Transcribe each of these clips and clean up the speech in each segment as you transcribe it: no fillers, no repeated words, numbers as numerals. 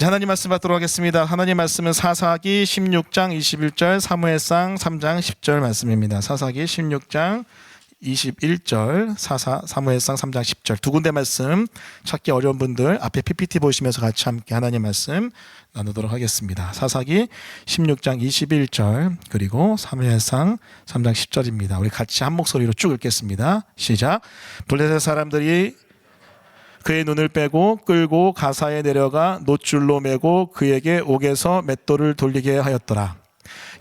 하나님 말씀 받도록 하겠습니다. 하나님 말씀은 사사기 16장 21절, 사무엘상 3장 10절 말씀입니다. 사사기 16장 21절, 사무엘상 3장 10절 두 군데 말씀 찾기 어려운 분들 앞에 PPT 보시면서 같이 함께 하나님 말씀 나누도록 하겠습니다. 사사기 16장 21절 그리고 사무엘상 3장 10절입니다. 우리 같이 한 목소리로 쭉 읽겠습니다. 시작. 블레셋 사람들이 그의 눈을 빼고 끌고 가사에 내려가 놋줄로 매고 그에게 옥에서 맷돌을 돌리게 하였더라.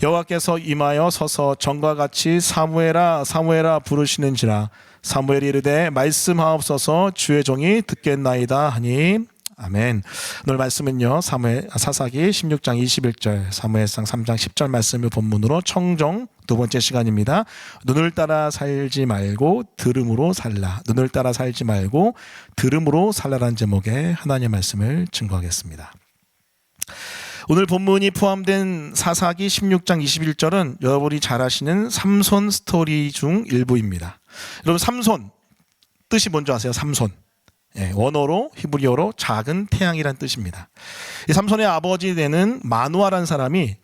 여호와께서 임하여 서서 전과 같이 사무엘아 사무엘아 부르시는지라. 사무엘이 이르되 말씀하옵소서 주의 종이 듣겠나이다 하니. 아멘. 오늘 말씀은요 사사기 16장 21절 사무엘상 3장 10절 말씀을 본문으로 청종 두 번째 시간입니다. 눈을 따라 살지 말고 들음으로 살라. 눈을 따라 살지 말고 들음으로 살라라는 제목의 하나님의 말씀을 증거하겠습니다. 오늘 본문이 포함된 사사기 16장 21절은 여러분이 잘 아시는 삼손 스토리 중 일부입니다. 여러분 삼손 뜻이 뭔지 아세요? 삼손. 원어로 히브리어로 작은 태양이란 뜻입니다. 이 삼손의 아버지 되는 마누아라는 사람이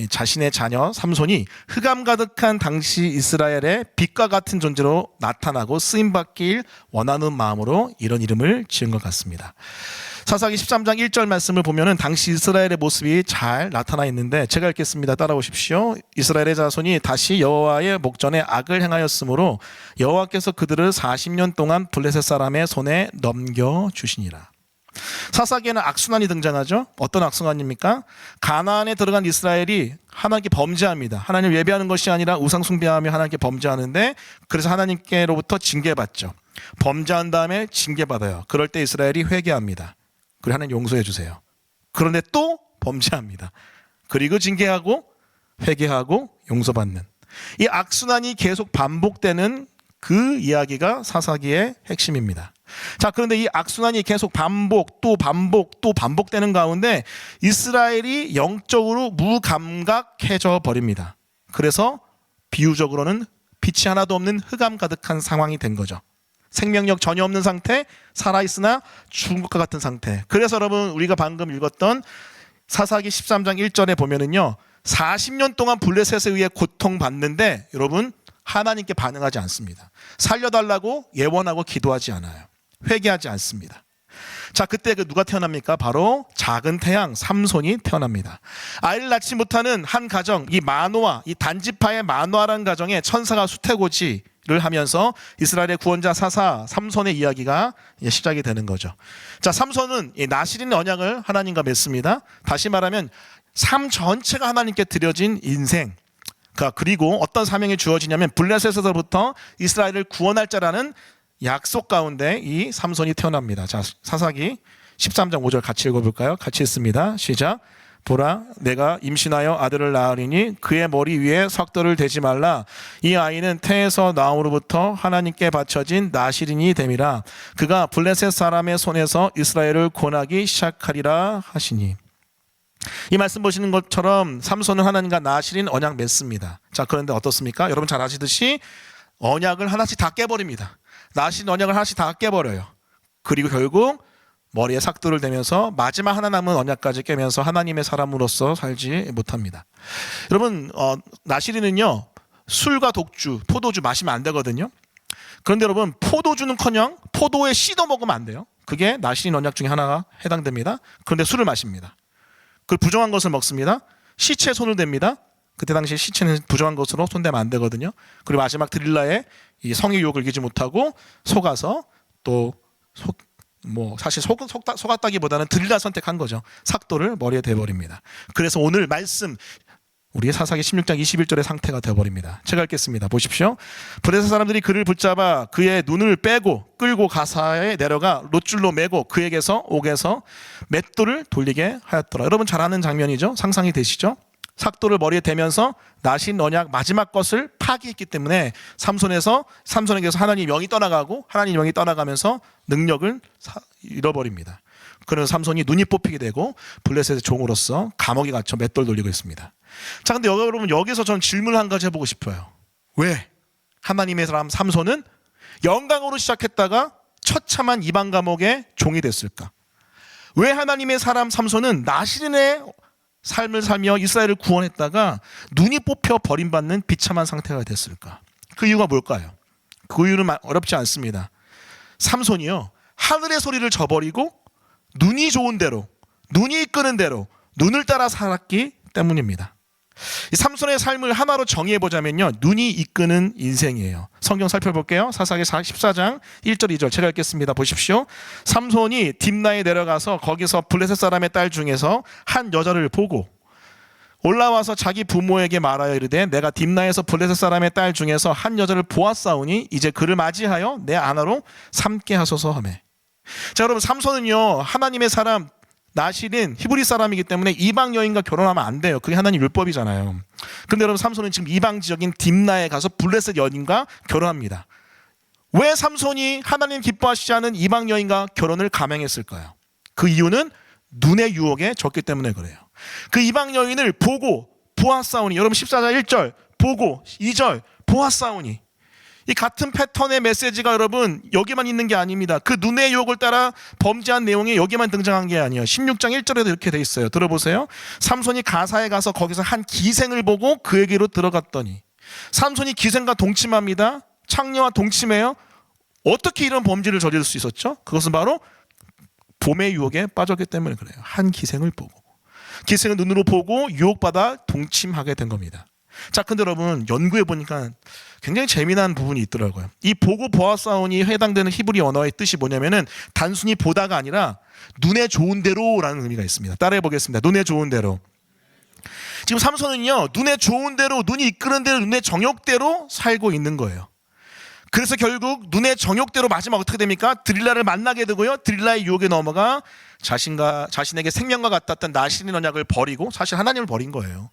자신의 자녀 삼손이 흑암 가득한 당시 이스라엘의 빛과 같은 존재로 나타나고 쓰임받길 원하는 마음으로 이런 이름을 지은 것 같습니다. 사사기 13장 1절 말씀을 보면은 당시 이스라엘의 모습이 잘 나타나 있는데 제가 읽겠습니다. 따라오십시오. 이스라엘의 자손이 다시 여호와의 목전에 악을 행하였으므로 여호와께서 그들을 40년 동안 블레셋 사람의 손에 넘겨주시니라. 사사기에는 악순환이 등장하죠. 어떤 악순환입니까? 가나안에 들어간 이스라엘이 하나님께 범죄합니다. 하나님을 예배하는 것이 아니라 우상 숭배하며 하나님께 범죄하는데 그래서 하나님께로부터 징계받죠. 범죄한 다음에 징계받아요. 그럴 때 이스라엘이 회개합니다. 그리고 하나님 용서해 주세요. 그런데 또 범죄합니다. 그리고 징계하고 회개하고 용서받는 이 악순환이 계속 반복되는 그 이야기가 사사기의 핵심입니다. 자, 그런데 이 악순환이 계속 반복되는 가운데 이스라엘이 영적으로 무감각해져 버립니다. 그래서 비유적으로는 빛이 하나도 없는 흑암 가득한 상황이 된 거죠. 생명력 전혀 없는 상태, 살아있으나 죽은 것과 같은 상태. 그래서 여러분 우리가 방금 읽었던 사사기 13장 1절에 보면은요 40년 동안 블레셋에 의해 고통받는데 여러분 하나님께 반응하지 않습니다. 살려달라고 예원하고 기도하지 않아요. 회개하지 않습니다. 자, 그때 누가 태어납니까? 바로 작은 태양 삼손이 태어납니다. 아이를 낳지 못하는 한 가정, 이 마노아, 이 단지파의 마노아라는 가정에 천사가 수태고지를 하면서 이스라엘의 구원자 사사 삼손의 이야기가 시작이 되는 거죠. 자, 삼손은 이 나실인 언약을 하나님과 맺습니다. 다시 말하면 삶 전체가 하나님께 드려진 인생. 그리고 어떤 사명이 주어지냐면 블레셋에서부터 이스라엘을 구원할 자라는 약속 가운데 이 삼손이 태어납니다. 자, 사사기 13장 5절 같이 읽어볼까요? 같이 읽습니다. 시작. 보라, 내가 임신하여 아들을 낳으리니 그의 머리 위에 삭도를 대지 말라. 이 아이는 태에서 나옴으로부터 하나님께 바쳐진 나실인이 됨이라. 그가 블레셋 사람의 손에서 이스라엘을 구원하기 시작하리라 하시니. 이 말씀 보시는 것처럼 삼손은 하나님과 나실인 언약 맺습니다. 자, 그런데 어떻습니까? 여러분 잘 아시듯이 언약을 하나씩 다 깨버립니다. 나실인 언약을 하나씩 다 깨버려요. 그리고 결국 머리에 삭도를 대면서 마지막 하나 남은 언약까지 깨면서 하나님의 사람으로서 살지 못합니다. 여러분 나실인은요 술과 독주, 포도주 마시면 안 되거든요. 그런데 여러분 포도주는커녕 포도에 씨도 먹으면 안 돼요. 그게 나실인 언약 중에 하나가 해당됩니다. 그런데 술을 마십니다. 그 부정한 것을 먹습니다. 시체에 손을 댑니다. 그때 당시 시체는 부정한 것으로 손대면 안 되거든요. 그리고 마지막 드릴라에 이 성의 유혹을 이기지 못하고 속아서 또 사실 속았다기보다는 드릴라 선택한 거죠. 삭도를 머리에 대버립니다. 그래서 오늘 말씀 우리의 사사기 16장 21절의 상태가 되어버립니다. 제가 읽겠습니다. 보십시오. 블레셋 사람들이 그를 붙잡아 그의 눈을 빼고 끌고 가사에 내려가 놋줄로 매고 그에게서 옥에서 맷돌을 돌리게 하였더라. 여러분 잘 아는 장면이죠. 상상이 되시죠? 삭도를 머리에 대면서 나신 언약 마지막 것을 파기했기 때문에 삼손에게서 하나님 영이 떠나가고 하나님 영이 떠나가면서 능력을 잃어버립니다. 그래서 삼손이 눈이 뽑히게 되고 블레셋의 종으로서 감옥에 갇혀 맷돌 돌리고 있습니다. 자, 근데 여러분 여기서 저는 질문을 한 가지 해보고 싶어요. 왜 하나님의 사람 삼손은 영광으로 시작했다가 처참한 이방 감옥의 종이 됐을까? 왜 하나님의 사람 삼손은 나실인의 삶을 살며 이스라엘을 구원했다가 눈이 뽑혀 버림받는 비참한 상태가 됐을까? 그 이유가 뭘까요? 그 이유는 어렵지 않습니다. 삼손이요, 하늘의 소리를 저버리고 눈이 좋은 대로, 눈이 이끄는 대로 눈을 따라 살았기 때문입니다. 이 삼손의 삶을 하나로 정의해보자면요, 눈이 이끄는 인생이에요. 성경 살펴볼게요. 사사기 14장 1절 2절 제가 읽겠습니다. 보십시오. 삼손이 딥나에 내려가서 거기서 블레셋 사람의 딸 중에서 한 여자를 보고 올라와서 자기 부모에게 말하여 이르되 내가 딥나에서 블레셋 사람의 딸 중에서 한 여자를 보았사오니 이제 그를 맞이하여 내 아내로 삼게 하소서 하매. 자, 여러분, 삼손은요, 하나님의 사람 나실인 히브리 사람이기 때문에 이방 여인과 결혼하면 안 돼요. 그게 하나님 율법이잖아요. 그런데 여러분, 삼손은 지금 이방 지역인 딥나에 가서 블레셋 여인과 결혼합니다. 왜 삼손이 하나님 기뻐하시지 않은 이방 여인과 결혼을 감행했을까요? 그 이유는 눈의 유혹에 졌기 때문에 그래요. 그 이방 여인을 보고 보았사오니, 여러분 14장 1절 보고 2절 보았사오니, 이 같은 패턴의 메시지가 여러분 여기만 있는 게 아닙니다. 그 눈의 유혹을 따라 범죄한 내용이 여기만 등장한 게 아니에요. 16장 1절에도 이렇게 돼 있어요. 들어보세요. 삼손이 가사에 가서 거기서 한 기생을 보고 그에게로 들어갔더니, 삼손이 기생과 동침합니다. 창녀와 동침해요. 어떻게 이런 범죄를 저지를 수 있었죠? 그것은 바로 봄의 유혹에 빠졌기 때문에 그래요. 한 기생을 보고, 기생을 눈으로 보고 유혹받아 동침하게 된 겁니다. 자, 근데 여러분 연구해 보니까 굉장히 재미난 부분이 있더라고요. 이 보고 보았사오니 해당되는 히브리 언어의 뜻이 뭐냐면은 단순히 보다가 아니라 눈에 좋은 대로라는 의미가 있습니다. 따라해 보겠습니다. 눈에 좋은 대로. 지금 삼손은요, 눈에 좋은 대로, 눈이 이끄는 대로, 눈의 정욕대로 살고 있는 거예요. 그래서 결국 눈의 정욕대로 마지막 어떻게 됩니까? 드릴라를 만나게 되고요, 드릴라의 유혹에 넘어가 자신에게 생명과 같았던 나실인 언약을 버리고 사실 하나님을 버린 거예요.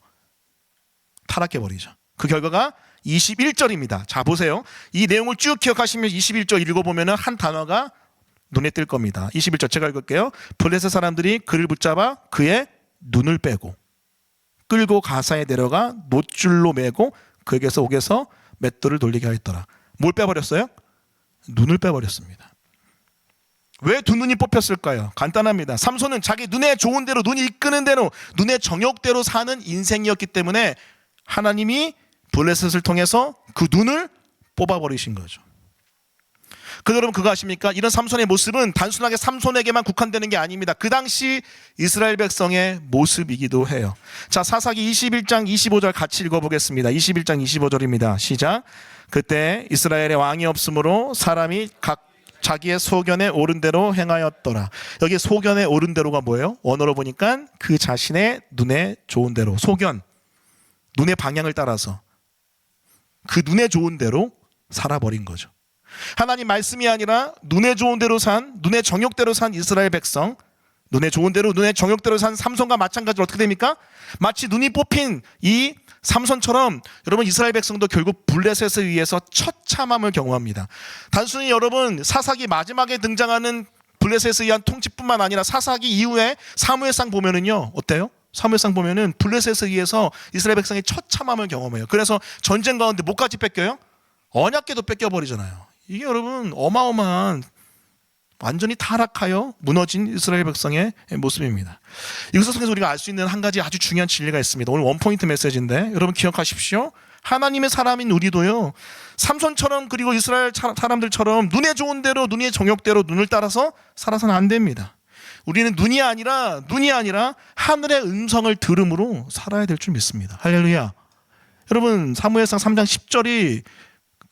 타락해 버리죠. 그 결과가 21절입니다. 자, 보세요. 이 내용을 쭉 기억하시면 21절 읽어보면 한 단어가 눈에 띌 겁니다. 21절 제가 읽을게요. 블레셋 사람들이 그를 붙잡아 그의 눈을 빼고 끌고 가사에 내려가 노줄로 매고 그에게서 옥에서 맷돌을 돌리게 하였더라. 뭘 빼버렸어요? 눈을 빼버렸습니다. 왜 두 눈이 뽑혔을까요? 간단합니다. 삼손은 자기 눈에 좋은 대로, 눈이 이끄는 대로, 눈의 정욕대로 사는 인생이었기 때문에 하나님이 블레셋을 통해서 그 눈을 뽑아버리신 거죠. 근데 여러분 그거 아십니까? 이런 삼손의 모습은 단순하게 삼손에게만 국한되는 게 아닙니다. 그 당시 이스라엘 백성의 모습이기도 해요. 자, 사사기 21장 25절 같이 읽어보겠습니다. 21장 25절입니다. 시작. 그때 이스라엘의 왕이 없으므로 사람이 각 자기의 소견에 옳은 대로 행하였더라. 여기 소견에 옳은 대로가 뭐예요? 원어로 보니까 그 자신의 눈에 좋은 대로, 소견, 눈의 방향을 따라서 그 눈에 좋은 대로 살아버린 거죠. 하나님 말씀이 아니라 눈에 좋은 대로 산, 눈의 정욕대로 산 이스라엘 백성, 눈에 좋은 대로, 눈의 정욕대로 산 삼손과 마찬가지로 어떻게 됩니까? 마치 눈이 뽑힌 이 삼손처럼 여러분 이스라엘 백성도 결국 블레셋에 의해서 처참함을 경험합니다. 단순히 여러분 사사기 마지막에 등장하는 블레셋에 의한 통치뿐만 아니라 사사기 이후에 사무엘상 보면은요, 어때요? 사무엘상 보면은 블레셋에 의해서 이스라엘 백성이 처참함을 경험해요. 그래서 전쟁 가운데 뭐까지 뺏겨요? 언약궤도 뺏겨버리잖아요. 이게 여러분 어마어마한, 완전히 타락하여 무너진 이스라엘 백성의 모습입니다. 이것을 통해서 우리가 알 수 있는 한 가지 아주 중요한 진리가 있습니다. 오늘 원포인트 메시지인데 여러분 기억하십시오. 하나님의 사람인 우리도요, 삼손처럼 그리고 이스라엘 사람들처럼 눈에 좋은 대로, 눈의 정욕대로 눈을 따라서 살아서는 안 됩니다. 우리는 눈이 아니라 하늘의 음성을 들음으로 살아야 될 줄 믿습니다. 할렐루야. 여러분 사무엘상 3장 10절이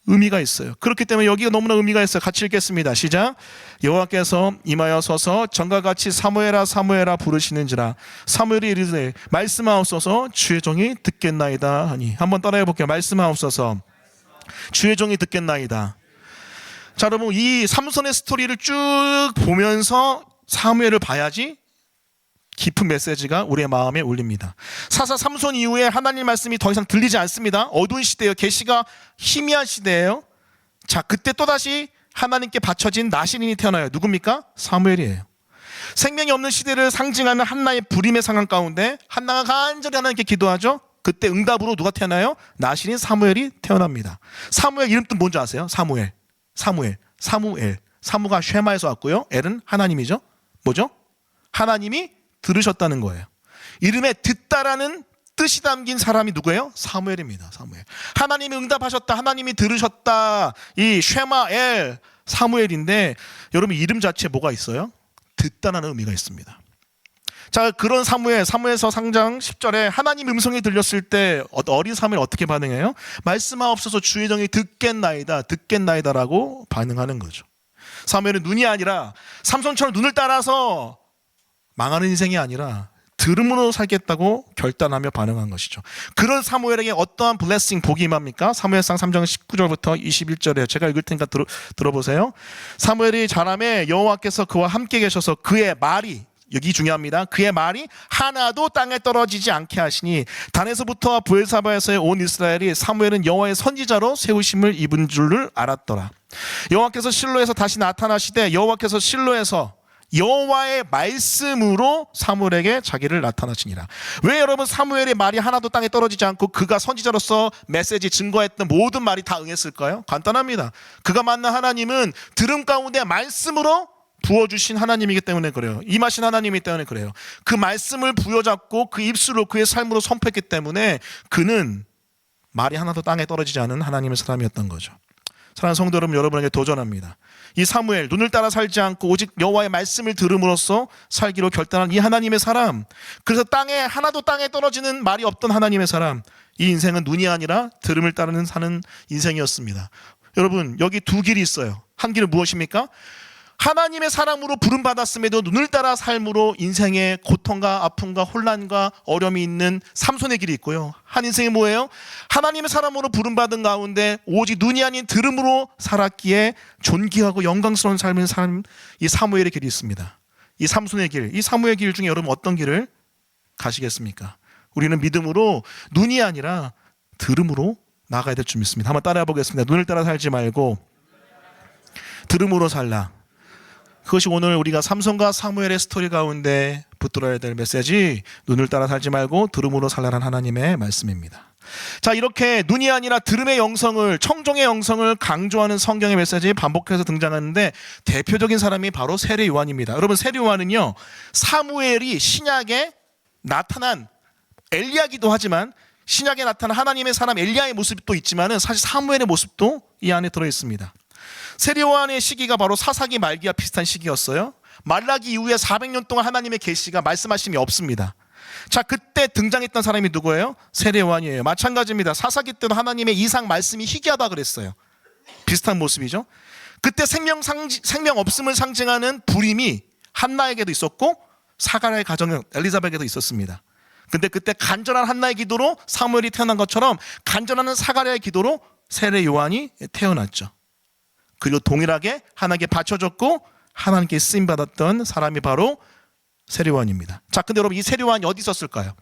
의미가 있어요. 그렇기 때문에 여기가 너무나 의미가 있어요. 같이 읽겠습니다. 시작. 여호와께서 임하여 서서 전과 같이 사무엘아 사무엘아 부르시는지라. 사무엘이 이르되 말씀하옵소서 주의 종이 듣겠나이다 하니. 한번 따라해 볼게요. 말씀하옵소서 주의 종이 듣겠나이다. 자, 여러분 이 삼손의 스토리를 쭉 보면서 사무엘을 봐야지 깊은 메시지가 우리의 마음에 울립니다. 사사 삼손 이후에 하나님 말씀이 더 이상 들리지 않습니다. 어두운 시대예요. 계시가 희미한 시대예요. 자, 그때 또다시 하나님께 바쳐진 나실인이 태어나요. 누굽니까? 사무엘이에요. 생명이 없는 시대를 상징하는 한나의 불임의 상황 가운데 한나가 간절히 하나님께 기도하죠. 그때 응답으로 누가 태어나요? 나실인 사무엘이 태어납니다. 사무엘 이름 뜻 뭔지 아세요? 사무엘. 사무가 쉐마에서 왔고요. 엘은 하나님이죠. 뭐죠? 하나님이 들으셨다는 거예요. 이름에 듣다라는 뜻이 담긴 사람이 누구예요? 사무엘입니다. 사무엘. 하나님이 응답하셨다. 하나님이 들으셨다. 이 쉐마엘 사무엘인데 여러분 이름 자체에 뭐가 있어요? 듣다라는 의미가 있습니다. 자, 그런 사무엘서 3장 10절에 하나님 음성이 들렸을 때 어린 사무엘 어떻게 반응해요? 말씀하옵소서 주의 종이 듣겠나이다라고 반응하는 거죠. 사무엘은 눈이 아니라 삼손처럼 눈을 따라서 망하는 인생이 아니라 들음으로 살겠다고 결단하며 반응한 것이죠. 그런 사무엘에게 어떠한 블레싱, 복이 임합니까? 사무엘상 3장 19절부터 21절에 제가 읽을 테니까 들어보세요. 사무엘이 자라매 여호와께서 그와 함께 계셔서 그의 말이, 여기 중요합니다. 그의 말이 하나도 땅에 떨어지지 않게 하시니 단에서부터 브엘사바에서의 온 이스라엘이 사무엘은 여호와의 선지자로 세우심을 입은 줄을 알았더라. 여호와께서 실로에서 다시 나타나시되 여호와께서 실로에서 여호와의 말씀으로 사무엘에게 자기를 나타나시니라. 왜 여러분 사무엘의 말이 하나도 땅에 떨어지지 않고 그가 선지자로서 메시지 증거했던 모든 말이 다 응했을까요? 간단합니다. 그가 만난 하나님은 들음 가운데 말씀으로 부어주신 하나님이기 때문에 그래요. 임하신 하나님이기 때문에 그래요. 그 말씀을 부여잡고 그 입술로 그의 삶으로 선포했기 때문에 그는 말이 하나도 땅에 떨어지지 않은 하나님의 사람이었던 거죠. 사랑하는 성도 여러분, 여러분에게 도전합니다. 이 사무엘, 눈을 따라 살지 않고 오직 여호와의 말씀을 들음으로써 살기로 결단한 이 하나님의 사람, 그래서 하나도 땅에 떨어지는 말이 없던 하나님의 사람, 이 인생은 눈이 아니라 들음을 따르는 사는 인생이었습니다. 여러분, 여기 두 길이 있어요. 한 길은 무엇입니까? 하나님의 사람으로 부름받았음에도 눈을 따라 삶으로 인생의 고통과 아픔과 혼란과 어려움이 있는 삼손의 길이 있고요. 한 인생이 뭐예요? 하나님의 사람으로 부름받은 가운데 오직 눈이 아닌 들음으로 살았기에 존귀하고 영광스러운 삶을 산 이 사무엘의 길이 있습니다. 이 삼손의 길, 이 사무엘의 길 중에 여러분 어떤 길을 가시겠습니까? 우리는 믿음으로 눈이 아니라 들음으로 나가야 될 줄 믿습니다. 한번 따라해 보겠습니다. 눈을 따라 살지 말고 들음으로 살라. 그것이 오늘 우리가 삼손과 사무엘의 스토리 가운데 붙들어야 될 메시지, 눈을 따라 살지 말고 들음으로 살라는 하나님의 말씀입니다. 자, 이렇게 눈이 아니라 들음의 영성을, 청종의 영성을 강조하는 성경의 메시지 반복해서 등장하는데 대표적인 사람이 바로 세례 요한입니다. 여러분, 세례 요한은요, 사무엘이 신약에 나타난 엘리야기도 하지만 신약에 나타난 하나님의 사람 엘리야의 모습도 있지만은 사실 사무엘의 모습도 이 안에 들어 있습니다. 세례 요한의 시기가 바로 사사기 말기와 비슷한 시기였어요. 말라기 이후에 400년 동안 하나님의 계시가 말씀하심이 없습니다. 자, 그때 등장했던 사람이 누구예요? 세례 요한이에요. 마찬가지입니다. 사사기 때도 하나님의 이상 말씀이 희귀하다 그랬어요. 비슷한 모습이죠. 그때 생명 없음을 상징하는 불임이 한나에게도 있었고 사가랴의 가정 엘리사벳에게도 있었습니다. 근데 그때 간절한 한나의 기도로 사무엘이 태어난 것처럼 간절한 사가랴의 기도로 세례 요한이 태어났죠. 그리고 동일하게 하나님께 바쳐졌고 하나님께 쓰임받았던 사람이 바로 세례 요한입니다. 자, 근데 여러분, 이 세례 요한이 어디 있었을까요?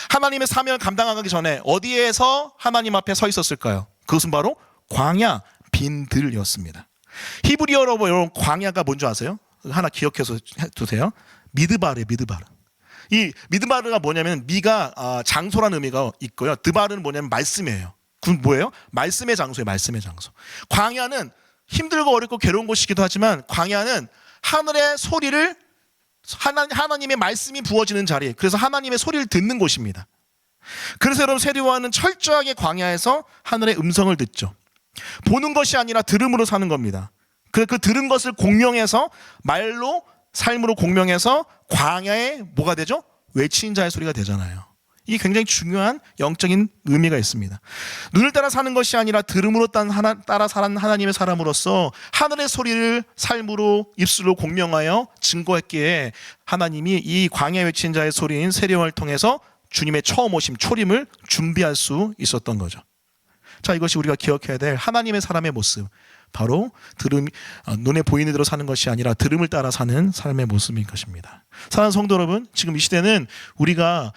하나님의 사명을 감당하기 전에 어디에서 하나님 앞에 서 있었을까요? 그것은 바로 광야 빈들이었습니다. 히브리어로 여러분, 광야가 뭔지 아세요? 하나 기억해서 두세요. 미드바르. 이 미드바르가 뭐냐면 미가 장소라는 의미가 있고요. 드바르는 뭐냐면 말씀이에요. 그럼 뭐예요? 말씀의 장소예요. 말씀의 장소. 광야는 힘들고 어렵고 괴로운 곳이기도 하지만 광야는 하늘의 소리를 하나님의 말씀이 부어지는 자리, 그래서 하나님의 소리를 듣는 곳입니다. 그래서 여러분, 세례 요한은 철저하게 광야에서 하늘의 음성을 듣죠. 보는 것이 아니라 들음으로 사는 겁니다. 그 들은 것을 공명해서 말로 삶으로 공명해서 광야에 뭐가 되죠? 외치는 자의 소리가 되잖아요. 이게 굉장히 중요한 영적인 의미가 있습니다. 눈을 따라 사는 것이 아니라 들음으로 따라 사는 하나님의 사람으로서 하늘의 소리를 삶으로 입술로 공명하여 증거했기에 하나님이 이 광야에 외친 자의 소리인 세례 요한을 통해서 주님의 처음 오심, 초림을 준비할 수 있었던 거죠. 자, 이것이 우리가 기억해야 될 하나님의 사람의 모습, 바로 눈에 보이는 대로 사는 것이 아니라 들음을 따라 사는 삶의 모습인 것입니다. 사랑하는 성도 여러분, 지금 이 시대는 우리가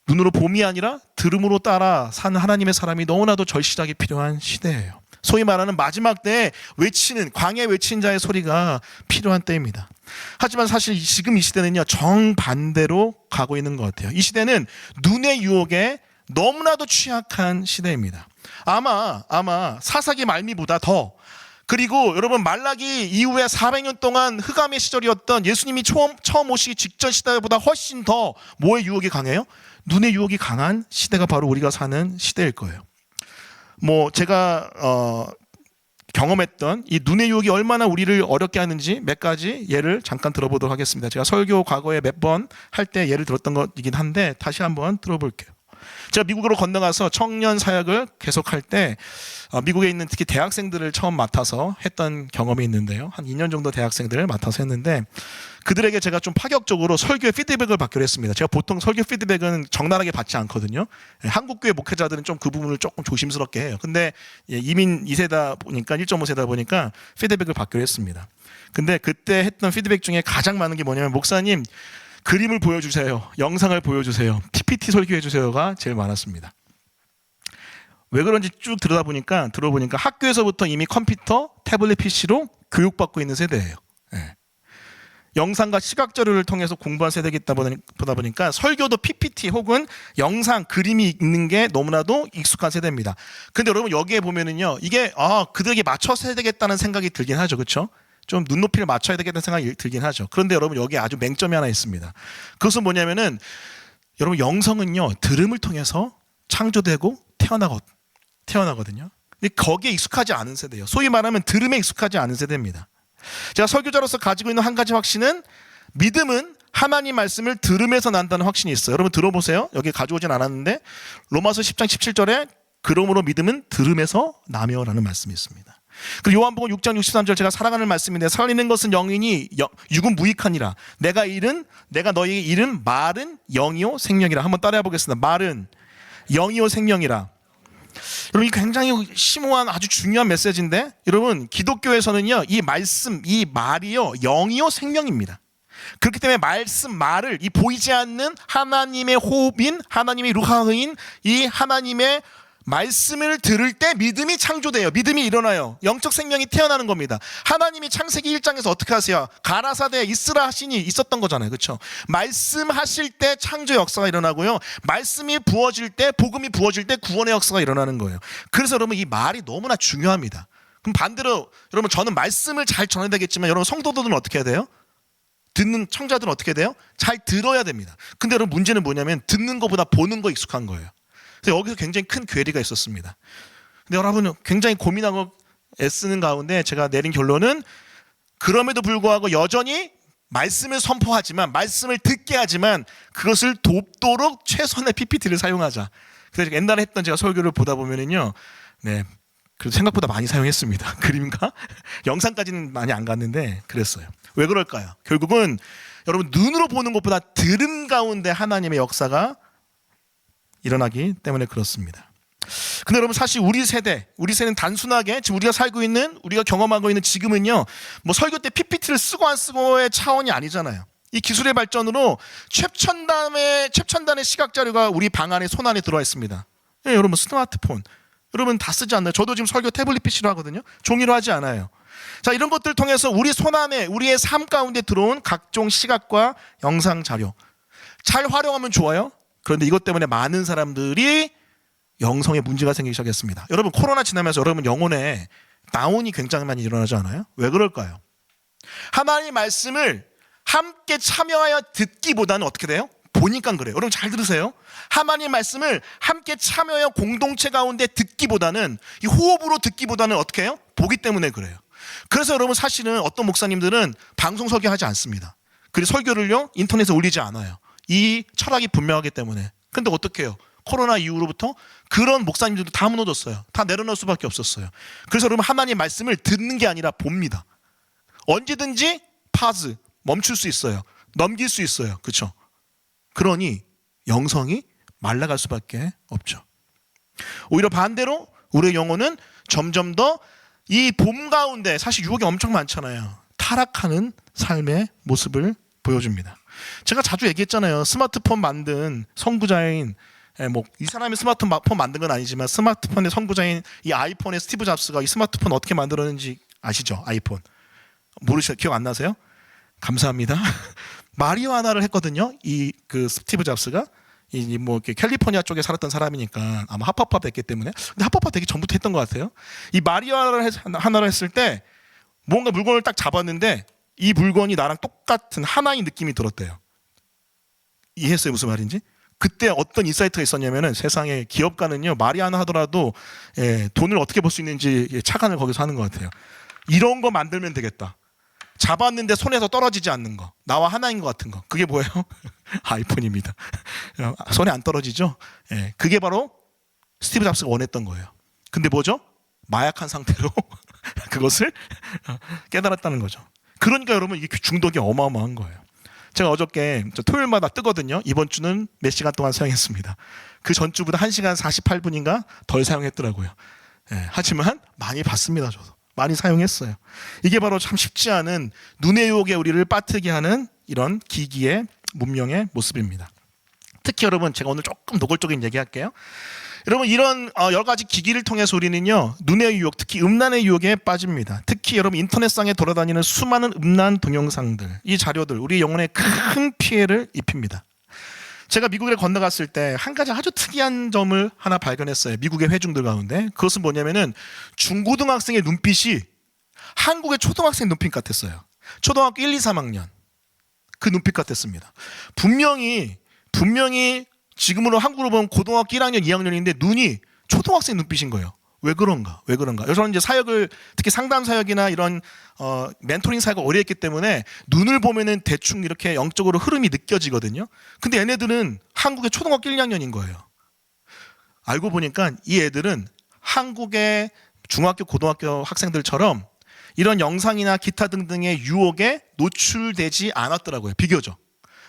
눈으로 봄이 아니라 들음으로 따라 사는 하나님의 사람이 너무나도 절실하게 필요한 시대예요. 소위 말하는 마지막 때에 외치는, 광야에 외친 자의 소리가 필요한 때입니다. 하지만 사실 지금 이 시대는요, 정반대로 가고 있는 것 같아요. 이 시대는 눈의 유혹에 너무나도 취약한 시대입니다. 아마 사사기 말미보다 더 그리고 여러분 말라기 이후에 400년 동안 흑암의 시절이었던 예수님이 처음 오시기 직전 시대보다 훨씬 더 뭐의 유혹이 강해요? 눈의 유혹이 강한 시대가 바로 우리가 사는 시대일 거예요. 뭐 제가 경험했던 이 눈의 유혹이 얼마나 우리를 어렵게 하는지 몇 가지 예를 잠깐 들어보도록 하겠습니다. 제가 설교 과거에 몇 번 할 때 예를 들었던 것이긴 한데 다시 한번 들어볼게요. 제가 미국으로 건너가서 청년 사역을 계속할 때 미국에 있는 특히 대학생들을 처음 맡아서 했던 경험이 있는데요. 한 2년 정도 대학생들을 맡아서 했는데 그들에게 제가 좀 파격적으로 설교의 피드백을 받기로 했습니다. 제가 보통 설교 피드백은 적나라하게 받지 않거든요. 한국교회 목회자들은 좀 그 부분을 조금 조심스럽게 해요. 근데 이민 2세다 보니까 1.5세다 보니까 피드백을 받기로 했습니다. 근데 그때 했던 피드백 중에 가장 많은 게 뭐냐면 목사님 그림을 보여주세요. 영상을 보여주세요. PPT 설교해주세요가 제일 많았습니다. 왜 그런지 쭉 들어보니까 학교에서부터 이미 컴퓨터, 태블릿 PC로 교육받고 있는 세대예요. 네. 영상과 시각 자료를 통해서 공부한 세대이다 보다 보니까 설교도 PPT 혹은 영상, 그림이 있는 게 너무나도 익숙한 세대입니다. 근데 여러분 여기에 보면은요, 이게 그들에게 맞춰서 해야 되겠다는 생각이 들긴 하죠, 그렇죠? 좀 눈높이를 맞춰야 되겠다는 생각이 들긴 하죠. 그런데 여러분 여기 아주 맹점이 하나 있습니다. 그것은 뭐냐면은 여러분 영성은요 들음을 통해서 창조되고 태어나거든요. 근데 거기에 익숙하지 않은 세대예요. 소위 말하면 들음에 익숙하지 않은 세대입니다. 제가 설교자로서 가지고 있는 한 가지 확신은 믿음은 하나님 말씀을 들음에서 난다는 확신이 있어요. 여러분 들어보세요. 여기 가져오진 않았는데 로마서 10장 17절에 그러므로 믿음은 들음에서 나며라는 말씀이 있습니다. 그리고 요한복음 6장 63절 제가 사랑하는 말씀인데 살리는 것은 영이니 육은 무익하니라. 내가 너희에게 이른 말은 영이요 생명이라. 한번 따라해 보겠습니다. 말은 영이요 생명이라. 여러분 이 굉장히 심오한 아주 중요한 메시지인데 여러분 기독교에서는요 이 말씀 이 말이요 영이요 생명입니다. 그렇기 때문에 말을 이 보이지 않는 하나님의 호흡인 하나님의 루하인 이 하나님의 말씀을 들을 때 믿음이 창조돼요. 믿음이 일어나요. 영적 생명이 태어나는 겁니다. 하나님이 창세기 1장에서 어떻게 하세요? 가라사대 이스라 하시니 있었던 거잖아요. 그렇죠? 말씀하실 때 창조 역사가 일어나고요. 말씀이 부어질 때 복음이 부어질 때 구원의 역사가 일어나는 거예요. 그래서 여러분 이 말이 너무나 중요합니다. 그럼 반대로 여러분 저는 말씀을 잘 전해야 되겠지만 여러분 성도들은 어떻게 해야 돼요? 듣는 청자들은 어떻게 돼요? 잘 들어야 됩니다. 근데 여러분 문제는 뭐냐면 듣는 것보다 보는 거 익숙한 거예요. 그래서 여기서 굉장히 큰 괴리가 있었습니다. 근데 여러분 굉장히 고민하고 애쓰는 가운데 제가 내린 결론은 그럼에도 불구하고 여전히 말씀을 선포하지만 말씀을 듣게 하지만 그것을 돕도록 최선의 PPT를 사용하자. 그래서 옛날에 했던 제가 설교를 보다 보면은요, 네, 그래도 생각보다 많이 사용했습니다. 그림과 영상까지는 많이 안 갔는데 그랬어요. 왜 그럴까요? 결국은 여러분 눈으로 보는 것보다 들음 가운데 하나님의 역사가 일어나기 때문에 그렇습니다. 근데 여러분 사실 우리 세대는 단순하게 지금 우리가 살고 있는 우리가 경험하고 있는 지금은요 뭐 설교 때 PPT를 쓰고 안 쓰고의 차원이 아니잖아요. 이 기술의 발전으로 최첨단의 시각 자료가 우리 방 안에 손 안에 들어와 있습니다. 네, 여러분 스마트폰 여러분 다 쓰지 않나요? 저도 지금 설교 태블릿 PC로 하거든요. 종이로 하지 않아요. 자 이런 것들 통해서 우리 손 안에 우리의 삶 가운데 들어온 각종 시각과 영상 자료 잘 활용하면 좋아요. 그런데 이것 때문에 많은 사람들이 영성에 문제가 생기기 시작했습니다. 여러분 코로나 지나면서 여러분 영혼에 다운이 굉장히 많이 일어나지 않아요? 왜 그럴까요? 하나님의 말씀을 함께 참여하여 듣기보다는 어떻게 돼요? 보니까 그래요. 여러분 잘 들으세요. 하나님의 말씀을 함께 참여하여 공동체 가운데 듣기보다는 이 호흡으로 듣기보다는 어떻게 해요? 보기 때문에 그래요. 그래서 여러분 사실은 어떤 목사님들은 방송 설교하지 않습니다. 그리고 설교를요 인터넷에 올리지 않아요. 이 철학이 분명하기 때문에. 근데 어떻게 해요? 코로나 이후로부터 그런 목사님들도 다 무너졌어요. 다 내려놓을 수밖에 없었어요. 그래서 여러분 하나님의 말씀을 듣는 게 아니라 봅니다. 언제든지 파즈 멈출 수 있어요. 넘길 수 있어요. 그렇죠? 그러니 영성이 말라갈 수밖에 없죠. 오히려 반대로 우리의 영혼은 점점 더 이 봄 가운데 사실 유혹이 엄청 많잖아요. 타락하는 삶의 모습을 보여줍니다. 제가 자주 얘기했잖아요. 스마트폰 만든 선구자인 이 사람이 스마트폰 만든 건 아니지만 스마트폰의 선구자인 이 아이폰의 스티브 잡스가 이 스마트폰 어떻게 만들었는지 아시죠? 아이폰 기억 안 나세요? 감사합니다. 마리화나를 했거든요. 이 그 스티브 잡스가 뭐 이렇게 캘리포니아 쪽에 살았던 사람이니까 아마 합법화 됐기 때문에, 근데 합법화 되기 전부터 했던 것 같아요. 이 마리아를 하나를 했을 때 뭔가 물건을 딱 잡았는데 이 물건이 나랑 똑같은 하나인 느낌이 들었대요. 이해했어요 무슨 말인지? 그때 어떤 인사이트가 있었냐면은 세상에 기업가는요 말이 하나 하더라도 돈을 어떻게 벌 수 있는지 착안을 거기서 하는 것 같아요. 이런 거 만들면 되겠다. 잡았는데 손에서 떨어지지 않는 거, 나와 하나인 것 같은 거, 그게 뭐예요? 아이폰입니다. 손에 안 떨어지죠? 그게 바로 스티브 잡스가 원했던 거예요. 근데 뭐죠? 마약한 상태로 그것을 깨달았다는 거죠. 그러니까 여러분 이게 중독이 어마어마한 거예요. 제가 어저께 토요일마다 뜨거든요. 이번 주는 몇 시간 동안 사용했습니다. 그 전주보다 1시간 48분인가 덜 사용했더라고요. 하지만 많이 봤습니다. 저도 많이 사용했어요. 이게 바로 참 쉽지 않은 눈의 유혹에 우리를 빠뜨게 하는 이런 기기의 문명의 모습입니다. 특히 여러분 제가 오늘 조금 노골적인 얘기할게요. 여러분 이런 여러 가지 기기를 통해서 우리는요 눈의 유혹, 특히 음란의 유혹에 빠집니다. 특히 여러분 인터넷상에 돌아다니는 수많은 음란 동영상들, 이 자료들 우리 영혼에 큰 피해를 입힙니다. 제가 미국에 건너갔을 때 한 가지 아주 특이한 점을 하나 발견했어요. 미국의 회중들 가운데. 그것은 뭐냐면은 중고등학생의 눈빛이 한국의 초등학생 눈빛 같았어요. 초등학교 1, 2, 3학년 그 눈빛 같았습니다. 분명히 지금으로 한국으로 보면 고등학교 1학년, 2학년인데 눈이 초등학생 눈빛인 거예요. 왜 그런가? 저는 이제 사역을, 특히 상담 사역이나 이런 멘토링 사역을 오래 했기 때문에 눈을 보면은 대충 이렇게 영적으로 흐름이 느껴지거든요. 근데 얘네들은 한국의 초등학교 1, 2학년인 거예요. 알고 보니까 이 애들은 한국의 중학교, 고등학교 학생들처럼 이런 영상이나 기타 등등의 유혹에 노출되지 않았더라고요. 비교적.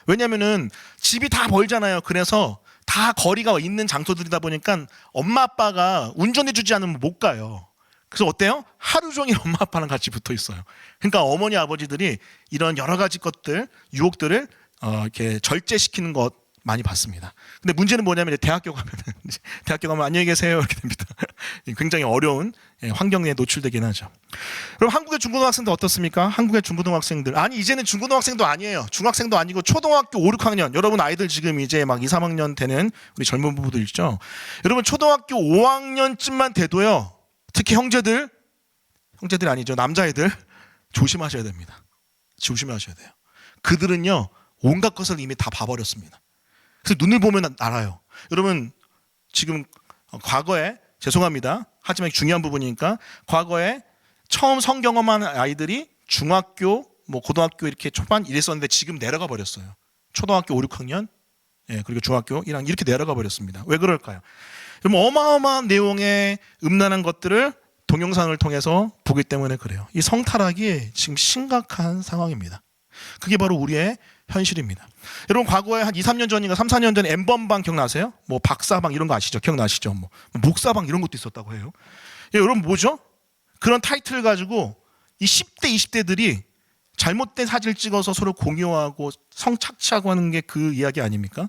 왜냐면은 집이 다 멀잖아요. 그래서 다 거리가 있는 장소들이다 보니까 엄마 아빠가 운전해주지 않으면 못 가요. 그래서 어때요? 하루 종일 엄마 아빠랑 같이 붙어 있어요. 그러니까 어머니 아버지들이 이런 여러 가지 것들, 유혹들을 이렇게 절제시키는 것 많이 봤습니다. 근데 문제는 뭐냐면 대학교 가면 안녕히 계세요 이렇게 됩니다. 굉장히 어려운 환경에 노출되긴 하죠. 그럼 한국의 중고등학생들 어떻습니까? 한국의 중고등학생들, 아니 이제는 중고등학생도 아니에요. 중학생도 아니고 초등학교 5, 6학년 여러분 아이들 지금 이제 막 2, 3학년 되는 우리 젊은 부부들 있죠. 여러분 초등학교 5학년쯤만 돼도요. 특히 형제들이 아니죠. 남자애들 조심하셔야 됩니다. 조심하셔야 돼요. 그들은요 온갖 것을 이미 다 봐버렸습니다. 그래서 눈을 보면 알아요. 여러분 지금 과거에 죄송합니다. 하지만 중요한 부분이니까 과거에 처음 성경험한 아이들이 중학교, 뭐 고등학교 이렇게 초반 이랬었는데 지금 내려가 버렸어요. 초등학교 5, 6학년, 그리고 중학교 1학년 이렇게 내려가 버렸습니다. 왜 그럴까요? 여러분 어마어마한 내용의 음란한 것들을 동영상을 통해서 보기 때문에 그래요. 이 성타락이 지금 심각한 상황입니다. 그게 바로 우리의 현실입니다. 여러분 과거에 한 2, 3년 전인가 3, 4년 전에 N번방 기억나세요? 뭐 박사방 이런 거 아시죠? 기억나시죠? 뭐 목사방 이런 것도 있었다고 해요. 여러분 뭐죠? 그런 타이틀을 가지고 이 10대, 20대들이 잘못된 사진을 찍어서 서로 공유하고 성착취하고 하는 게 그 이야기 아닙니까?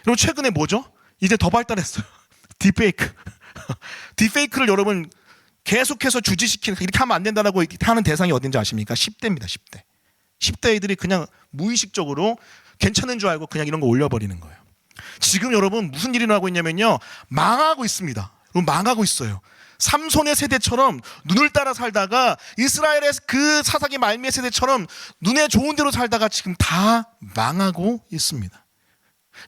여러분 최근에 뭐죠? 이제 더 발달했어요. 딥페이크. 딥페이크를 여러분 계속해서 주지시키는, 이렇게 하면 안 된다라고 하는 대상이 어딘지 아십니까? 10대입니다. 10대. 10대 애들이 그냥 무의식적으로 괜찮은 줄 알고 그냥 이런 거 올려버리는 거예요. 지금 여러분 무슨 일이 나고 있냐면요. 망하고 있습니다. 여러분 망하고 있어요. 삼손의 세대처럼 눈을 따라 살다가 이스라엘의 그 사사기 말미의 세대처럼 눈에 좋은 대로 살다가 지금 다 망하고 있습니다.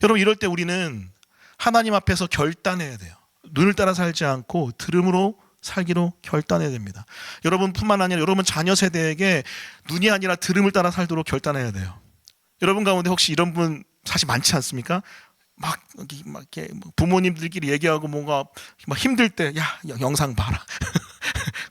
여러분 이럴 때 우리는 하나님 앞에서 결단해야 돼요. 눈을 따라 살지 않고 들음으로 살기로 결단해야 됩니다. 여러분뿐만 아니라 여러분 자녀 세대에게 눈이 아니라 들음을 따라 살도록 결단해야 돼요. 여러분 가운데 혹시 이런 분 사실 많지 않습니까? 막 이렇게 부모님들끼리 얘기하고 뭔가 막 힘들 때 야 영상 봐라.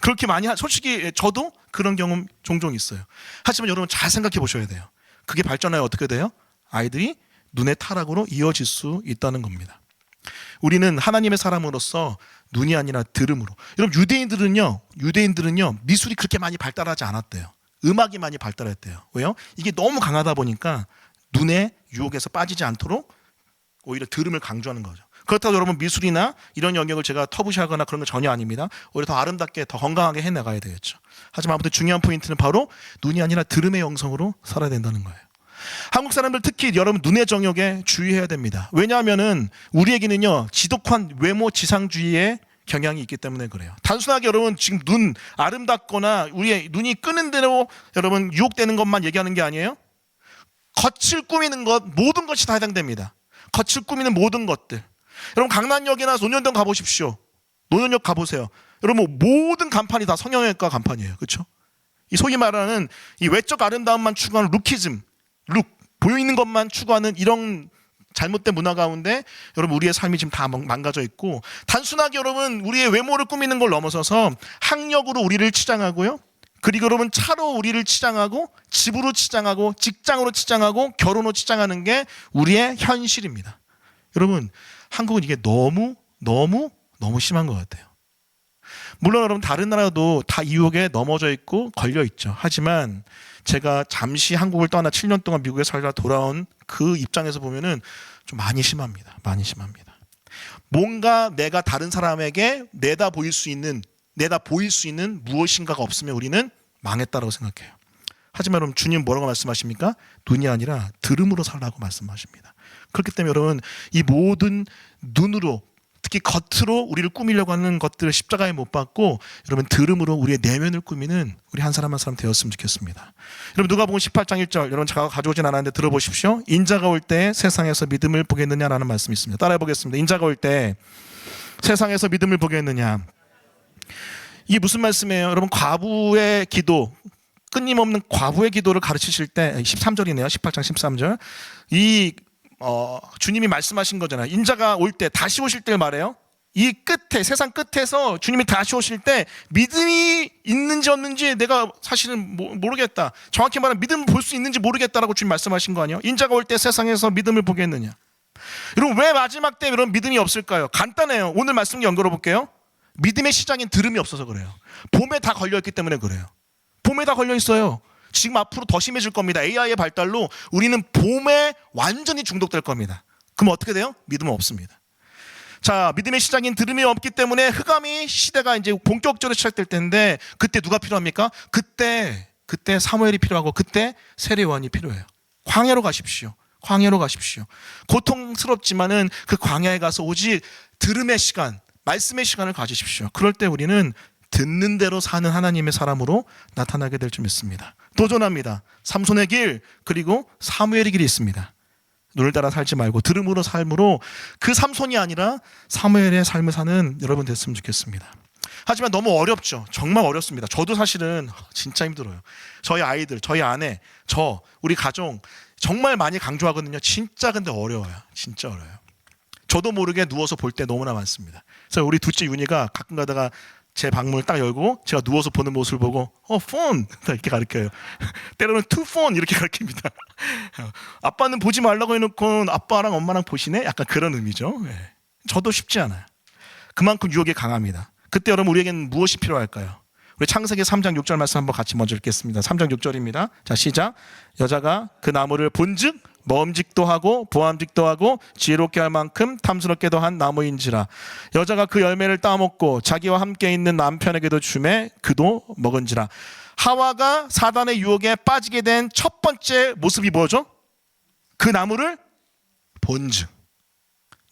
그렇게 많이 솔직히 저도 그런 경험 종종 있어요. 하지만 여러분 잘 생각해 보셔야 돼요. 그게 발전하여 어떻게 돼요? 아이들이 눈의 타락으로 이어질 수 있다는 겁니다. 우리는 하나님의 사람으로서 눈이 아니라 들음으로. 여러분 유대인들은요 미술이 그렇게 많이 발달하지 않았대요. 음악이 많이 발달했대요. 왜요? 이게 너무 강하다 보니까 눈의 유혹에서 빠지지 않도록 오히려 들음을 강조하는 거죠. 그렇다고 여러분 미술이나 이런 영역을 제가 터부시하거나 그런 건 전혀 아닙니다. 오히려 더 아름답게 더 건강하게 해나가야 되겠죠. 하지만 아무튼 중요한 포인트는 바로 눈이 아니라 들음의 영성으로 살아야 된다는 거예요. 한국 사람들 특히 여러분 눈의 정욕에 주의해야 됩니다. 왜냐하면은 우리에게는요 지독한 외모 지상주의의 경향이 있기 때문에 그래요. 단순하게 여러분 지금 눈 아름답거나 우리의 눈이 끄는 대로 여러분 유혹되는 것만 얘기하는 게 아니에요. 겉을 꾸미는 것 모든 것이 다 해당됩니다. 겉을 꾸미는 모든 것들. 여러분 강남역이나 논현동 가보십시오. 논현역 가보세요. 여러분 모든 간판이 다 성형외과 간판이에요. 그렇죠? 이 소위 말하는 이 외적 아름다움만 추구하는 루키즘, 룩 보여 있는 것만 추구하는 이런 잘못된 문화 가운데 여러분 우리의 삶이 지금 다 망가져 있고, 단순하게 여러분 우리의 외모를 꾸미는 걸 넘어서서 학력으로 우리를 치장하고요, 그리고 여러분 차로 우리를 치장하고 집으로 치장하고 직장으로 치장하고 결혼으로 치장하는 게 우리의 현실입니다. 여러분 한국은 이게 너무 심한 것 같아요. 물론 여러분 다른 나라도 다 유혹에 넘어져 있고 걸려 있죠. 하지만 제가 잠시 한국을 떠나 7년 동안 미국에 살다 돌아온 그 입장에서 보면은 좀 많이 심합니다. 많이 심합니다. 뭔가 내가 다른 사람에게 내다 보일 수 있는 무엇인가가 없으면 우리는 망했다라고 생각해요. 하지만 여러분 주님 뭐라고 말씀하십니까? 눈이 아니라 들음으로 살라고 말씀하십니다. 그렇기 때문에 여러분 이 모든 눈으로 특히 겉으로 우리를 꾸미려고 하는 것들을 십자가에 못 박고 여러분 들음으로 우리의 내면을 꾸미는 우리 한 사람 한 사람 되었으면 좋겠습니다. 여러분 누가복음 18장 1절 여러분 제가 가져오진 않았는데 들어보십시오. 인자가 올 때 세상에서 믿음을 보겠느냐라는 말씀이 있습니다. 따라해 보겠습니다. 인자가 올 때 세상에서 믿음을 보겠느냐. 이게 무슨 말씀이에요? 여러분 과부의 기도, 끊임없는 과부의 기도를 가르치실 때 13절이네요. 18장 13절. 주님이 말씀하신 거잖아요. 인자가 올 때 다시 오실 때를 말해요. 이 끝에 세상 끝에서 주님이 다시 오실 때 믿음이 있는지 없는지 내가 사실은 모르겠다. 정확히 말하면 믿음을 볼 수 있는지 모르겠다라고 주님 말씀하신 거 아니에요? 인자가 올 때 세상에서 믿음을 보겠느냐. 여러분 왜 마지막 때 이런 믿음이 없을까요? 간단해요. 오늘 말씀 연결해 볼게요. 믿음의 시작인 들음이 없어서 그래요. 봄에 다 걸려있기 때문에 그래요. 봄에 다 걸려있어요. 지금 앞으로 더 심해질 겁니다. AI의 발달로 우리는 봄에 완전히 중독될 겁니다. 그럼 어떻게 돼요? 믿음은 없습니다. 자, 믿음의 시작인 들음이 없기 때문에 흑암이 시대가 이제 본격적으로 시작될 텐데 그때 누가 필요합니까? 그때 사무엘이 필요하고 그때 세례요한이 필요해요. 광야로 가십시오. 광야로 가십시오. 고통스럽지만은 그 광야에 가서 오직 들음의 시간, 말씀의 시간을 가지십시오. 그럴 때 우리는 듣는 대로 사는 하나님의 사람으로 나타나게 될 줄 믿습니다. 도전합니다. 삼손의 길 그리고 사무엘의 길이 있습니다. 눈을 따라 살지 말고 들음으로 삶으로 그 삼손이 아니라 사무엘의 삶을 사는 여러분 됐으면 좋겠습니다. 하지만 너무 어렵죠. 정말 어렵습니다. 저도 사실은 진짜 힘들어요. 저희 아이들, 저희 아내, 우리 가족 정말 많이 강조하거든요. 진짜 근데 어려워요. 진짜 어려워요. 저도 모르게 누워서 볼 때 너무나 많습니다. 그래서 우리 둘째 윤희가 가끔 가다가 제 방문을 딱 열고 제가 누워서 보는 모습을 보고 폰! 이렇게 가르쳐요. 때로는 투 폰! 이렇게 가르칩니다. 아빠는 보지 말라고 해놓고 아빠랑 엄마랑 보시네? 약간 그런 의미죠. 저도 쉽지 않아요. 그만큼 유혹이 강합니다. 그때 여러분 우리에게는 무엇이 필요할까요? 우리 창세기 3장 6절 말씀 한번 같이 먼저 읽겠습니다. 3장 6절입니다. 자, 시작. 여자가 그 나무를 본즉 먹음직도 하고 보암직도 하고 지혜롭게 할 만큼 탐스럽게도 한 나무인지라. 여자가 그 열매를 따먹고 자기와 함께 있는 남편에게도 주매 그도 먹은지라. 하와가 사단의 유혹에 빠지게 된 첫 번째 모습이 뭐죠? 그 나무를 본즉.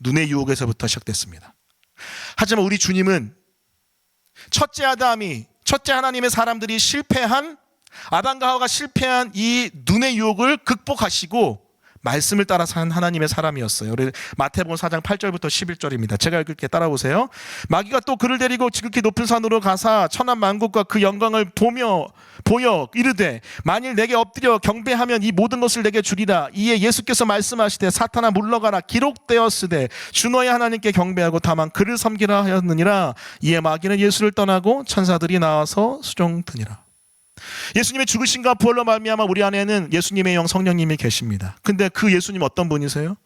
눈의 유혹에서부터 시작됐습니다. 하지만 우리 주님은 첫째 하나님의 사람들이 실패한, 아담과 하와가 실패한 이 눈의 유혹을 극복하시고 말씀을 따라 산 하나님의 사람이었어요. 우리 마태복음 4장 8절부터 11절입니다. 제가 읽을게 따라오세요. 마귀가 또 그를 데리고 지극히 높은 산으로 가사 천한 만국과 그 영광을 보여 이르되 만일 내게 엎드려 경배하면 이 모든 것을 내게 주리라. 이에 예수께서 말씀하시되 사탄아 물러가라. 기록되었으되 주 너의 하나님께 경배하고 다만 그를 섬기라 하였느니라. 이에 마귀는 예수를 떠나고 천사들이 나와서 수종드니라. 예수님의 죽으심과 부활로 말미암아 우리 안에는 예수님의 영 성령님이 계십니다. 근데 그 예수님 어떤 분이세요?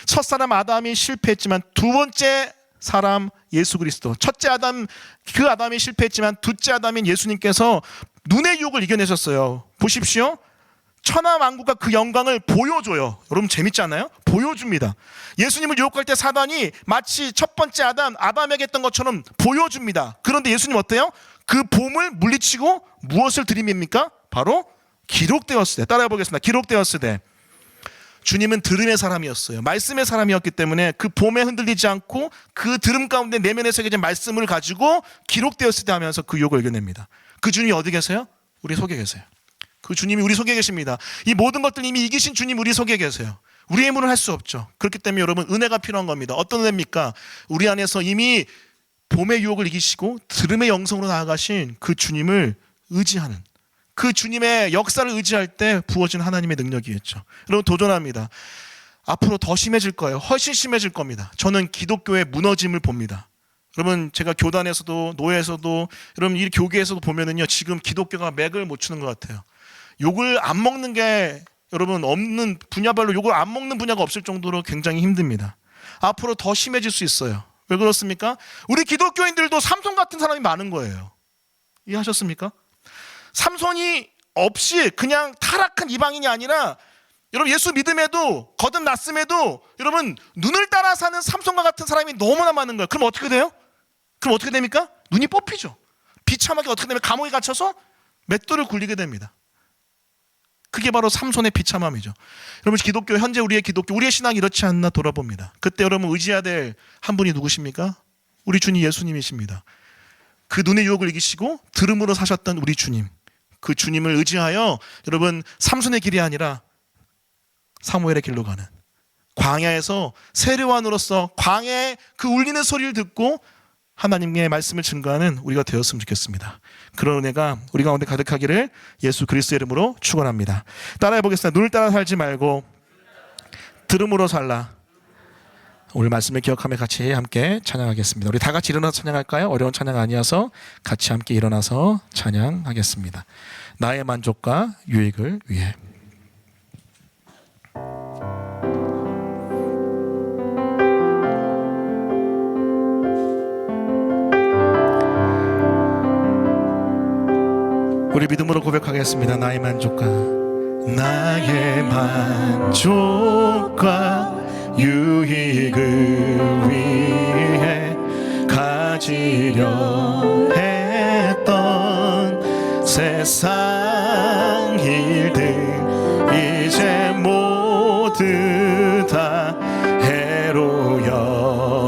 첫사람 아담이 실패했지만 두 번째 사람 예수 그리스도, 첫째 아담, 그 아담이 실패했지만 둘째 아담인 예수님께서 눈의 유혹을 이겨내셨어요. 보십시오. 천하만국과 그 영광을 보여줘요. 여러분 재밌지 않아요? 보여줍니다. 예수님을 유혹할 때 사단이 마치 첫 번째 아담에게 했던 것처럼 보여줍니다. 그런데 예수님 어때요? 그 봄을 물리치고 무엇을 들이밉니까? 바로 기록되었으되. 따라해 보겠습니다. 기록되었으되. 주님은 들음의 사람이었어요. 말씀의 사람이었기 때문에 그 봄에 흔들리지 않고 그 들음 가운데 내면에 새겨진 말씀을 가지고 기록되었을 때 하면서 그 유혹을 이겨냅니다. 그 주님이 어디 계세요? 우리 속에 계세요. 그 주님이 우리 속에 계십니다. 이 모든 것들 이미 이기신 주님 우리 속에 계세요. 우리의 힘으로는 할 수 없죠. 그렇기 때문에 여러분 은혜가 필요한 겁니다. 어떤 은혜입니까? 우리 안에서 이미 봄의 유혹을 이기시고 들음의 영성으로 나아가신 그 주님을 의지하는, 그 주님의 역사를 의지할 때 부어진 하나님의 능력이겠죠. 여러분 도전합니다. 앞으로 더 심해질 거예요. 훨씬 심해질 겁니다. 저는 기독교의 무너짐을 봅니다. 여러분 제가 교단에서도 노예에서도 여러분 이 교계에서도 보면은요 지금 기독교가 맥을 못 추는 것 같아요. 욕을 안 먹는 게 여러분 없는 분야별로 욕을 안 먹는 분야가 없을 정도로 굉장히 힘듭니다. 앞으로 더 심해질 수 있어요. 왜 그렇습니까? 우리 기독교인들도 삼손 같은 사람이 많은 거예요. 이해하셨습니까? 삼손이 없이 그냥 타락한 이방인이 아니라 여러분 예수 믿음에도 거듭났음에도 여러분 눈을 따라 사는 삼손과 같은 사람이 너무나 많은 거예요. 그럼 어떻게 돼요? 그럼 어떻게 됩니까? 눈이 뽑히죠. 비참하게 어떻게 되면 감옥에 갇혀서 맷돌을 굴리게 됩니다. 그게 바로 삼손의 비참함이죠. 여러분 기독교, 현재 우리의 기독교, 우리의 신앙이 이렇지 않나 돌아봅니다. 그때 여러분 의지해야 될 한 분이 누구십니까? 우리 주님 예수님이십니다. 그 눈의 유혹을 이기시고 들음으로 사셨던 우리 주님, 그 주님을 의지하여 여러분 삼손의 길이 아니라 사무엘의 길로 가는, 광야에서 세례요한으로서 광야의 그 울리는 소리를 듣고 하나님의 말씀을 증거하는 우리가 되었으면 좋겠습니다. 그런 은혜가 우리 가운데 가득하기를 예수 그리스도의 이름으로 축원합니다. 따라해 보겠습니다. 눈을 따라 살지 말고 들음으로 살라. 오늘 말씀을 기억하며 같이 함께 찬양하겠습니다. 우리 다 같이 일어나서 찬양할까요? 어려운 찬양 아니어서 같이 함께 일어나서 찬양하겠습니다. 나의 만족과 유익을 위해. 우리 믿음으로 고백하겠습니다. 나의 만족과 유익을 위해 가지려 했던 세상 일들 이제 모두 다 해로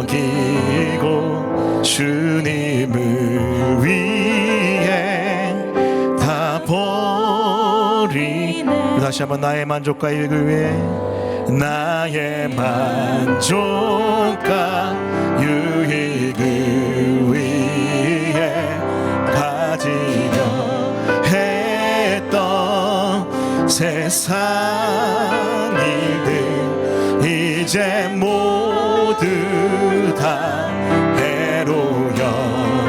여기고 주님을 위해 다 버리네. 다시 한번 나의 만족과 유익을 위해, 나의 만족과 유익을 위해 가지려 했던 세상 일들 이제 모두 다 해로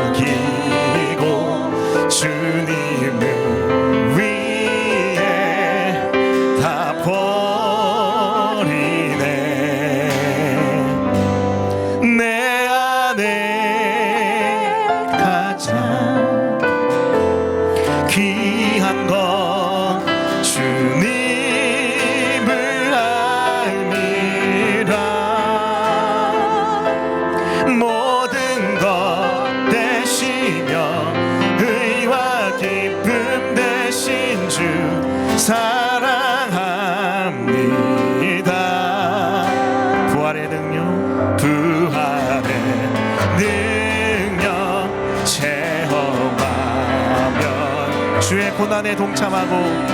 여기고 주님을 사랑합니다. 부활의 능력 체험하면 주의 고난에 동참하고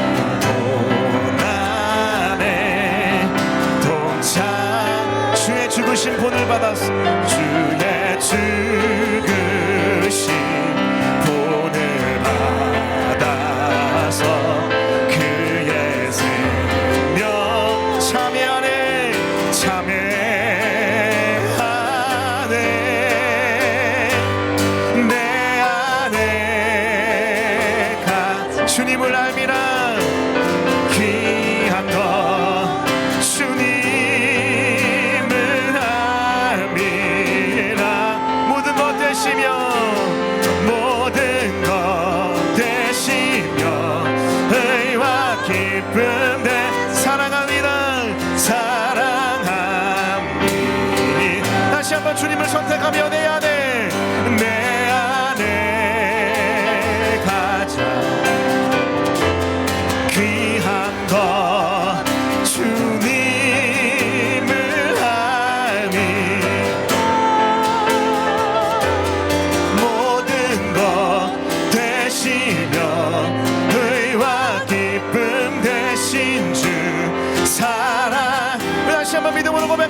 주의 죽으신 본을 받았어. 주의 죽으신 본을 받아서 그의 생명 참여하네 내 안에 주님을 알미라. 귀한 것 주님을 알미라. 모든 것 되시며 의와 기쁨 내 사랑합니다. 다시 한번 주님을 선택하며 내 안에 가자. 귀한 것 주님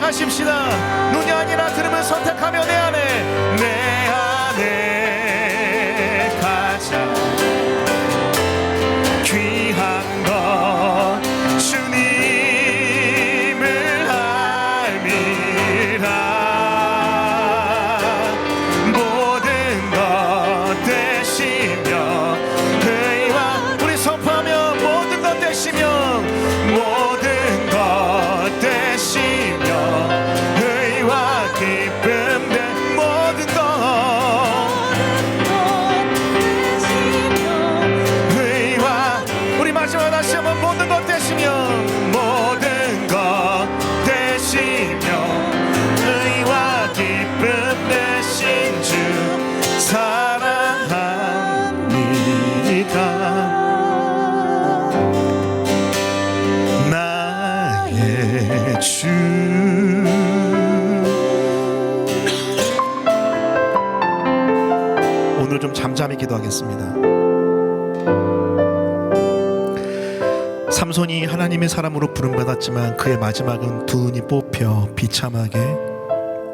선택하십시다. 눈이 아니라 들음을 선택하며 내 안에 가장 귀한 것 주님을 알미라. 모든 것 되시며 의와 우리 선포하며 모든 것 되시며 모든 것 되시며 의와 기쁨 된 모든 것 의와 우리 마지막 다시 한번 모든 것 되시며 모든 것 되시며 의와 기쁨 되신 주 사랑합니다. 나의 주 오늘 좀 잠잠히 기도하겠습니다. 삼손이 하나님의 사람으로 부름받았지만 그의 마지막은 두 눈이 뽑혀 비참하게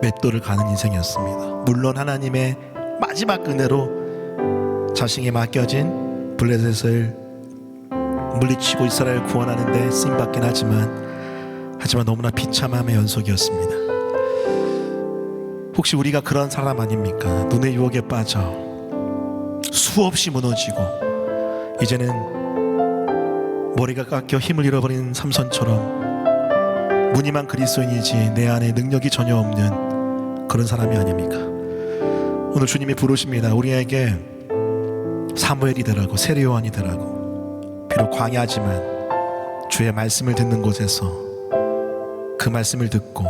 맷돌을 가는 인생이었습니다. 물론 하나님의 마지막 은혜로 자신에게 맡겨진 블레셋을 물리치고 이스라엘을 구원하는데 쓰임받긴 하지만 너무나 비참함의 연속이었습니다. 혹시 우리가 그런 사람 아닙니까? 눈의 유혹에 빠져 수없이 무너지고 이제는 머리가 깎여 힘을 잃어버린 삼손처럼 무늬만 그리스도인이지 내 안에 능력이 전혀 없는 그런 사람이 아닙니까? 오늘 주님이 부르십니다. 우리에게 사무엘이 되라고, 세례 요한이 되라고. 비록 광야지만 주의 말씀을 듣는 곳에서 그 말씀을 듣고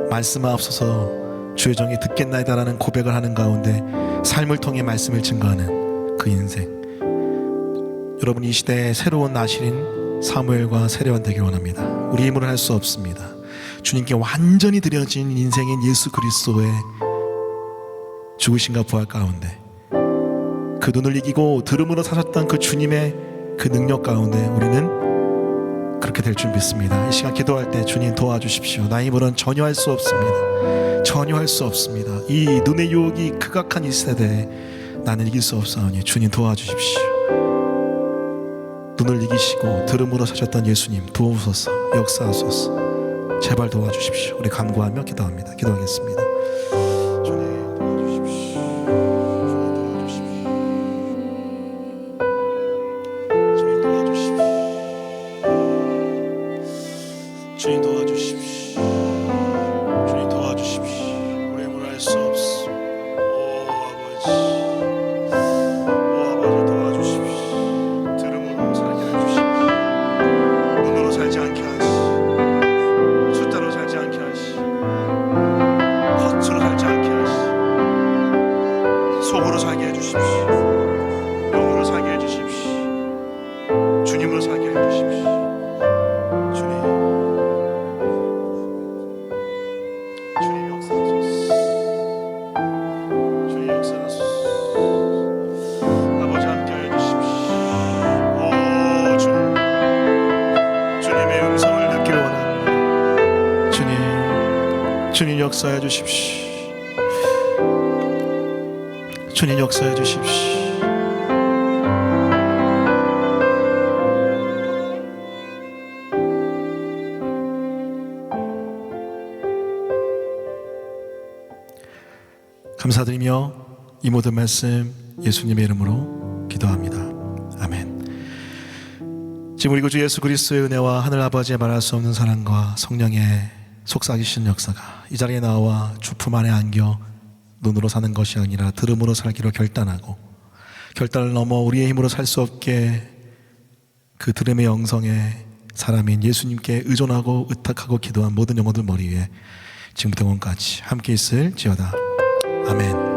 말씀하옵소서 주의 종이 듣겠나이다라는 고백을 하는 가운데 삶을 통해 말씀을 증거하는 그 인생. 여러분, 이 시대에 새로운 나실인 사무엘과 세례요한 되길 원합니다. 우리 힘으로 할 수 없습니다. 주님께 완전히 드려진 인생인 예수 그리스도의 죽으심과 부활 가운데 그 눈을 이기고 들음으로 사셨던 그 주님의 그 능력 가운데 우리는 그렇게 될 줄 믿습니다. 이 시간 기도할 때 주님 도와주십시오. 나 힘으로는 전혀 할 수 없습니다. 전혀 할 수 없습니다. 이 눈의 유혹이 극악한 이 세대에 나는 이길 수 없사오니 주님 도와주십시오. 눈을 이기시고 들음으로 사셨던 예수님 도우소서, 역사하소서. 제발 도와주십시오. 우리 간구하며 기도합니다. 기도하겠습니다. 주님 도와주십시오. 주님 도와주십시오. 주님 도와주십시오. 주님 도와주십시오. 우리 힘으로 할 수 없어. 오 아버지, 오 아버지 도와주십시오. 들음으로 살게 해주십시오. 눈으로 살지 않게 하시오. 숫자로 살지 않게 하시오. 겉으로 살지 않게 하시오. 속으로 살게 해주십시오. 영으로 살게 해주십시오. 주님으로 살게 해주십시오. 주님, 주님 역사하소서. 주님 역사하소서. 아버지 함께 해주십시오. 오 주님, 주님의 음성을 듣기를 원합니다. 주님 역사해 주십시오. 주님 역사해 주십시오. 감사드리며 이 모든 말씀 예수님의 이름으로 기도합니다. 아멘. 지금 우리 구주 예수 그리스도의 은혜와 하늘 아버지의 말할 수 없는 사랑과 성령의 속삭이신 역사가 이 자리에 나와 주품 안에 안겨 눈으로 사는 것이 아니라 들음으로 살기로 결단하고 결단을 넘어 우리의 힘으로 살 수 없게 그 들음의 영성의 사람인 예수님께 의존하고 의탁하고 기도한 모든 영혼들 머리 위에 지금부터 영원까지 함께 있을지어다. 아멘.